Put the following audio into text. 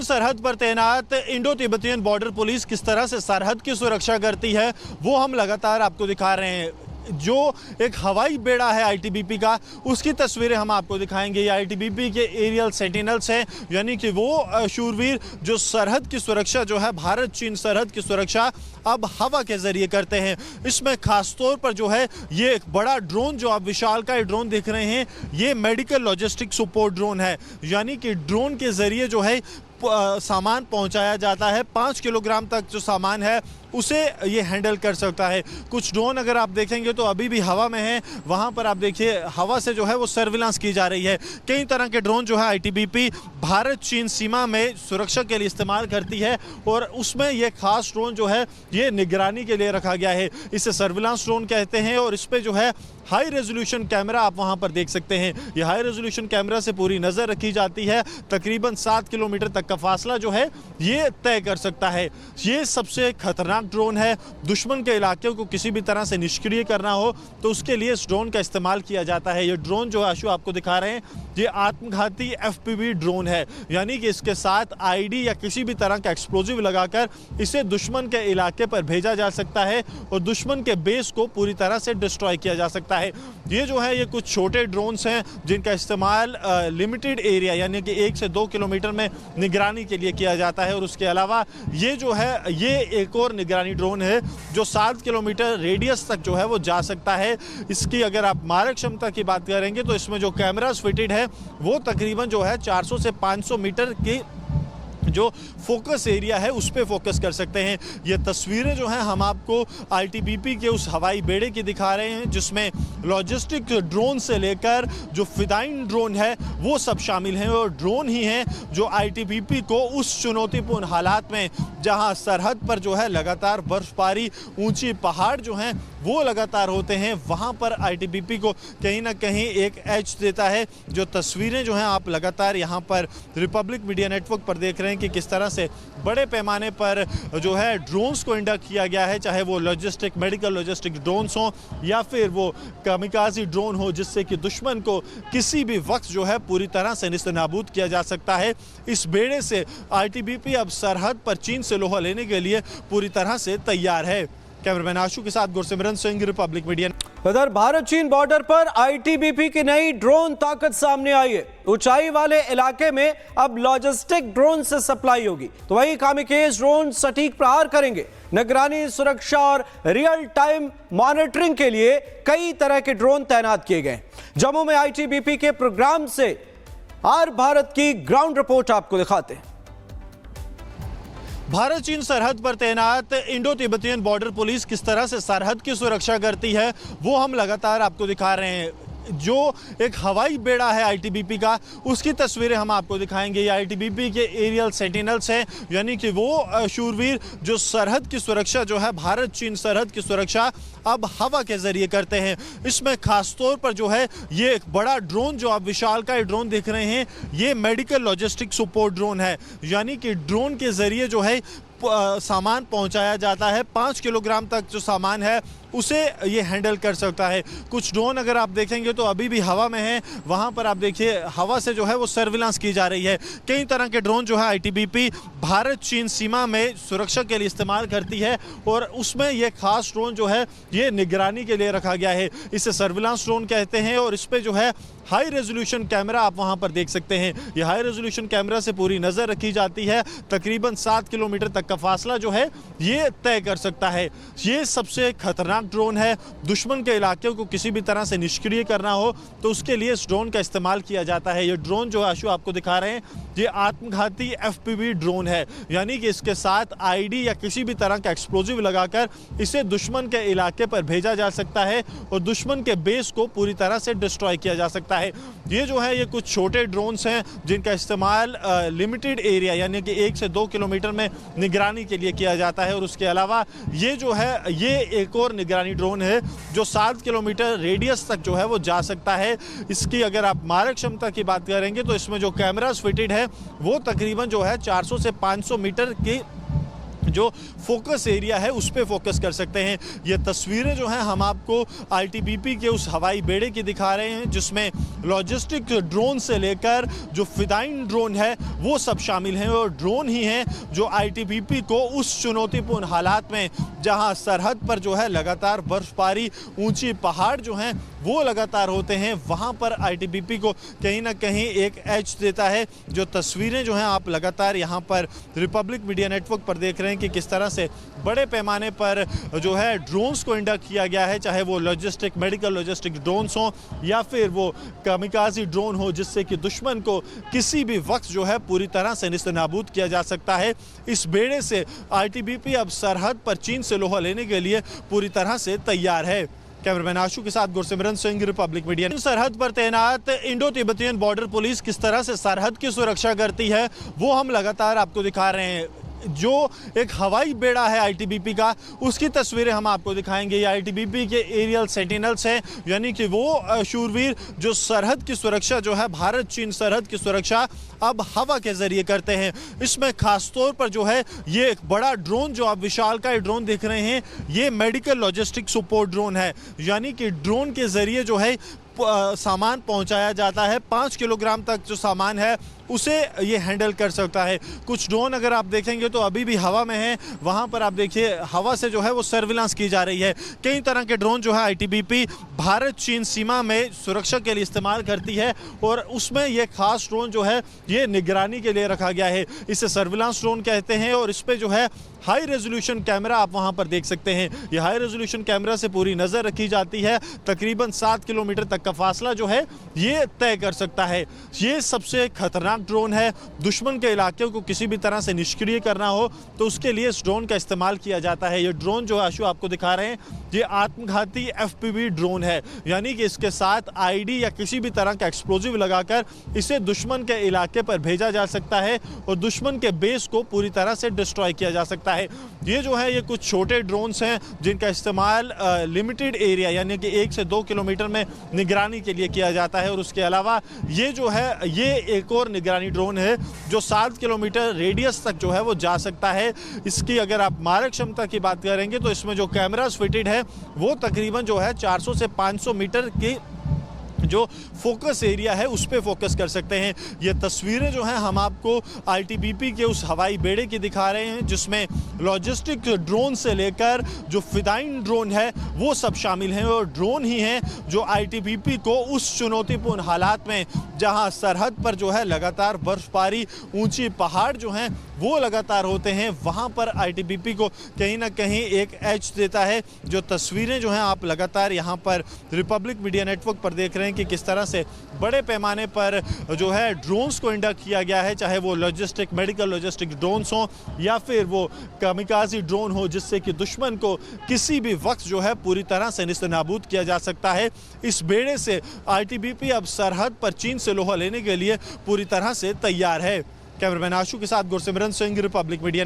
सरहद पर तैनात इंडो तिब्बतियन बॉर्डर पुलिस किस तरह से सरहद की सुरक्षा करती है वो हम लगातार आपको दिखा रहे हैं। जो एक हवाई बेड़ा है आईटीबीपी का, उसकी तस्वीरें हम आपको दिखाएंगे। ये आईटीबीपी के एरियल सेंटिनल्स हैं, यानी कि वो शूरवीर जो सरहद की सुरक्षा जो है, भारत चीन सरहद की सुरक्षा अब हवा के जरिए करते हैं। इसमें खास तौर पर जो है ये एक बड़ा ड्रोन जो आप विशालकाय ड्रोन देख रहे हैं, ये मेडिकल लॉजिस्टिक सपोर्ट ड्रोन है। यानी कि ड्रोन के जरिए जो है सामान पहुंचाया जाता है। 5 किलोग्राम तक जो सामान है उसे ये हैंडल कर सकता है। कुछ ड्रोन अगर आप देखेंगे तो अभी भी हवा में है, वहां पर आप देखिए हवा से जो है वो सर्विलांस की जा रही है। कई तरह के ड्रोन जो है आईटीबीपी भारत चीन सीमा में सुरक्षा के लिए इस्तेमाल करती है और उसमें ये खास ड्रोन जो है ये निगरानी के लिए रखा गया है। इसे सर्विलांस ड्रोन कहते हैं और इस पे जो है हाई रेजोल्यूशन कैमरा आप वहां पर देख सकते हैं। ये हाई रेजोल्यूशन कैमरा से पूरी नजर रखी जाती है। तकरीबन 7 किलोमीटर तक का फासला जो है ये तय कर सकता है। ये सबसे खतरनाक ड्रोन है। दुश्मन के इलाके को किसी भी तरह से निष्क्रिय करना हो तो उसके लिए इस ड्रोन का इस्तेमाल किया जाता है। ये ड्रोन जो आशु आपको दिखा रहे हैं ये आत्मघाती एफपीवी ड्रोन है, यानी कि इसके साथ आईडी या किसी भी तरह का एक्सप्लोजिव लगाकर इसे दुश्मन के इलाके पर भेजा जा सकता है और दुश्मन के बेस को पूरी तरह से डिस्ट्रॉय किया जा सकता है। ये जो है ये कुछ छोटे ड्रोन्स हैं जिनका इस्तेमाल लिमिटेड एरिया यानी कि 1 से 2 किलोमीटर में निगरानी के लिए किया जाता है। और उसके अलावा ये जो है ये एक और निगरानी ड्रोन है जो 7 किलोमीटर रेडियस तक जो है वो जा सकता है। इसकी अगर आप मारक क्षमता की बात करेंगे तो इसमें जो कैमरास फिटेड है वो तकरीबन जो है 400 से 500 मीटर की जो फोकस एरिया है उस पे फोकस कर सकते हैं। ये तस्वीरें जो हैं हम आपको आईटीबीपी के उस हवाई बेड़े की दिखा रहे हैं जिसमें लॉजिस्टिक ड्रोन से लेकर जो फिदाइन ड्रोन है वो सब शामिल हैं और ड्रोन ही हैं जो आईटीबीपी को उस चुनौतीपूर्ण हालात में जहां सरहद पर जो है लगातार बर्फबारी, ऊंची पहाड़ जो हैं वो लगातार होते हैं, वहां पर आईटीबीपी को कहीं ना कहीं एक एज देता है। जो तस्वीरें जो हैं आप लगातार यहाँ पर रिपब्लिक मीडिया नेटवर्क पर देख रहे हैं कि किस तरह से बड़े पैमाने पर जो है ड्रोन्स को इंडक्ट किया गया है, चाहे वो लॉजिस्टिक मेडिकल लॉजिस्टिक ड्रोन्स हों या फिर वो कामिकाज़ी ड्रोन हो जिससे कि दुश्मन को किसी भी वक्त जो है पूरी तरह से निस्तनाबूद किया जा सकता है। इस बेड़े से आईटीबीपी अब सरहद पर चीन से लोहा लेने के लिए पूरी तरह से तैयार है। कैमरामैन आशु के साथ गुरसिमरन सिंह, रिपब्लिक मीडिया। उधर भारत चीन बॉर्डर पर आईटीबीपी की नई ड्रोन ताकत सामने आई है। ऊंचाई वाले इलाके में अब लॉजिस्टिक ड्रोन से सप्लाई होगी, तो वही कामिकेज ड्रोन सटीक प्रहार करेंगे। निगरानी, सुरक्षा और रियल टाइम मॉनिटरिंग के लिए कई तरह के ड्रोन तैनात किए गए। जम्मू में आईटीबीपी के प्रोग्राम से आर भारत की ग्राउंड रिपोर्ट आपको दिखाते हैं। भारत चीन सरहद पर तैनात इंडो तिब्बतियन बॉर्डर पुलिस किस तरह से सरहद की सुरक्षा करती है वो हम लगातार आपको दिखा रहे हैं। जो एक हवाई बेड़ा है आईटीबीपी का, उसकी तस्वीरें हम आपको दिखाएंगे। ये आईटीबीपी के एरियल सेंटिनल्स हैं, यानी कि वो शूरवीर जो सरहद की सुरक्षा जो है, भारत चीन सरहद की सुरक्षा अब हवा के जरिए करते हैं। इसमें खास तौर पर जो है ये एक बड़ा ड्रोन जो आप विशालकाय ड्रोन देख रहे हैं, ये मेडिकल लॉजिस्टिक सपोर्ट ड्रोन है। यानी कि ड्रोन के जरिए जो है सामान पहुंचाया जाता है। 5 किलोग्राम तक जो सामान है उसे ये हैंडल कर सकता है। कुछ ड्रोन अगर आप देखेंगे तो अभी भी हवा में है, वहां पर आप देखिए हवा से जो है वो सर्विलांस की जा रही है। कई तरह के ड्रोन जो है आईटीबीपी भारत चीन सीमा में सुरक्षा के लिए इस्तेमाल करती है और उसमें ये खास ड्रोन जो है ये निगरानी के लिए रखा गया है। इसे सर्विलांस ड्रोन कहते हैं और इस पे जो है हाई रेजोल्यूशन कैमरा आप वहां पर देख सकते हैं। ये हाई रेजोल्यूशन कैमरा से पूरी नजर रखी जाती है। तकरीबन 7 किलोमीटर तक का फासला जो है ये तय कर सकता है। ये सबसे खतरनाक ड्रोन है। दुश्मन के इलाके को किसी भी तरह से निष्क्रिय करना हो तो उसके लिए इस ड्रोन का इस्तेमाल किया जाता है। ये ड्रोन जो आशु आपको दिखा रहे हैं ये आत्मघाती एफपीवी ड्रोन है, यानी कि इसके साथ आईडी या किसी भी तरह का एक्सप्लोजिव लगाकर इसे दुश्मन के इलाके पर भेजा जा सकता है और दुश्मन के बेस को पूरी तरह से डिस्ट्रॉय किया जा सकता है। ये जो है ये कुछ छोटे ड्रोन्स हैं जिनका इस्तेमाल लिमिटेड एरिया यानी कि 1 से 2 किलोमीटर में निगरानी के लिए किया जाता है। और उसके अलावा ये जो है ये एक और निगरानी ड्रोन है जो 7 किलोमीटर रेडियस तक जो है वो जा सकता है। इसकी अगर आप मारक क्षमता की बात करेंगे तो इसमें जो कैमरास फिटेड है वो तकरीबन जो है 400 से 500 मीटर की जो फोकस एरिया है उस पे फोकस कर सकते हैं। ये तस्वीरें जो हैं हम आपको आईटीबीपी के उस हवाई बेड़े की दिखा रहे हैं जिसमें लॉजिस्टिक ड्रोन से लेकर जो फिदाइन ड्रोन है वो सब शामिल हैं और ड्रोन ही हैं जो आईटीबीपी को उस चुनौतीपूर्ण हालात में जहां सरहद पर जो है लगातार बर्फबारी, ऊंची पहाड़ जो हैं वो लगातार होते हैं, वहां पर आईटीबीपी को कहीं ना कहीं एक एज देता है। जो तस्वीरें जो हैं आप लगातार यहां पर रिपब्लिक मीडिया नेटवर्क पर देख रहे हैं कि किस तरह से बड़े पैमाने पर जो है ड्रोन्स को इंडक्ट किया गया है, चाहे वो लॉजिस्टिक मेडिकल लॉजिस्टिक ड्रोन्स हों या फिर वो कामिकाज़ी ड्रोन हो जिससे कि दुश्मन को किसी भी वक्त जो है पूरी तरह से निस्तनाबूद किया जा सकता है। इस बेड़े से आईटीबीपी अब सरहद पर चीन से लोहा लेने के लिए पूरी तरह से तैयार है। कैमरामैन आशु के साथ गुरसिमरन सिंह, रिपब्लिक मीडिया। सरहद पर तैनात इंडो तिब्बतियन बॉर्डर पुलिस किस तरह से सरहद की सुरक्षा करती है वो हम लगातार आपको दिखा रहे हैं। जो एक हवाई बेड़ा है आईटीबीपी का उसकी तस्वीरें हम आपको दिखाएंगे। ये आईटीबीपी के एरियल सेंटिनल्स हैं, यानी कि वो शूरवीर जो सरहद की सुरक्षा जो है, भारत चीन सरहद की सुरक्षा अब हवा के जरिए करते हैं। इसमें खास तौर पर जो है ये एक बड़ा ड्रोन जो आप विशालकाय ड्रोन देख रहे हैं ये मेडिकल लॉजिस्टिक सपोर्ट ड्रोन है, यानी कि ड्रोन के जरिए जो है सामान पहुंचाया जाता है। 5 किलोग्राम तक जो सामान है उसे ये हैंडल कर सकता है। कुछ ड्रोन अगर आप देखेंगे तो अभी भी हवा में है, वहाँ पर आप देखिए हवा से जो है वो सर्विलांस की जा रही है। कई तरह के ड्रोन जो है आईटीबीपी भारत चीन सीमा में सुरक्षा के लिए इस्तेमाल करती है और उसमें ये खास ड्रोन जो है ये निगरानी के लिए रखा गया है। इसे सर्विलांस ड्रोन कहते हैं और इस पर जो है हाई रेजोल्यूशन कैमरा आप वहाँ पर देख सकते हैं। ये हाई रेजोल्यूशन कैमरा से पूरी नज़र रखी जाती है। तकरीबन 7 किलोमीटर तक का फासला जो है ये तय कर सकता है। ये सबसे खतरनाक ड्रोन है। दुश्मन के इलाके को किसी भी तरह से निष्क्रिय करना हो तो उसके लिए इस ड्रोन का इस्तेमाल किया जाता है। ये ड्रोन जो आशु आपको दिखा रहे हैं ये आत्मघाती एफपीवी ड्रोन है, यानी कि इसके साथ आईडी या किसी भी तरह का एक्सप्लोजिव लगाकर इसे दुश्मन के इलाके पर भेजा जा सकता है और दुश्मन के बेस को पूरी तरह से डिस्ट्रॉय किया जा सकता है। ये जो है ये कुछ छोटे ड्रोन्स हैं जिनका इस्तेमाल लिमिटेड एरिया यानी कि 1 से 2 किलोमीटर में निगरानी के लिए किया जाता है और उसके अलावा ये जो है ये एक और निगरानी ड्रोन है जो 7 किलोमीटर रेडियस तक जो है वो जा सकता है। इसकी अगर आप मारक क्षमता की बात करेंगे तो इसमें जो कैमरास फिटेड है वो तकरीबन जो है 400 से 500 मीटर की जो फोकस एरिया है उस पे फोकस कर सकते हैं। ये तस्वीरें जो हैं हम आपको आईटीबीपी के उस हवाई बेड़े की दिखा रहे हैं जिसमें लॉजिस्टिक ड्रोन से लेकर जो फिदाइन ड्रोन है वो सब शामिल हैं और ड्रोन ही हैं जो आईटीबीपी को उस चुनौतीपूर्ण हालात में जहां सरहद पर जो है लगातार बर्फबारी, ऊंची पहाड़ जो हैं वो लगातार होते हैं, वहां पर आईटीबीपी को कहीं ना कहीं एक एज देता है। जो तस्वीरें जो हैं आप लगातार यहां पर रिपब्लिक मीडिया नेटवर्क पर देख रहे हैं कि किस तरह से बड़े पैमाने पर जो है ड्रोन्स को इंडक्ट किया गया है, चाहे वो लॉजिस्टिक मेडिकल लॉजिस्टिक ड्रोन्स हों या फिर वो कामिकाज़ी ड्रोन हो जिससे कि दुश्मन को किसी भी वक्त जो है पूरी तरह से निस्तनाबूद किया जा सकता है। इस बेड़े से आईटीबीपी अब सरहद पर चीन से लोहा लेने के लिए पूरी तरह से तैयार है। कैमरामैन आशु के साथ गुरसिमरन सिंह, रिपब्लिक मीडिया।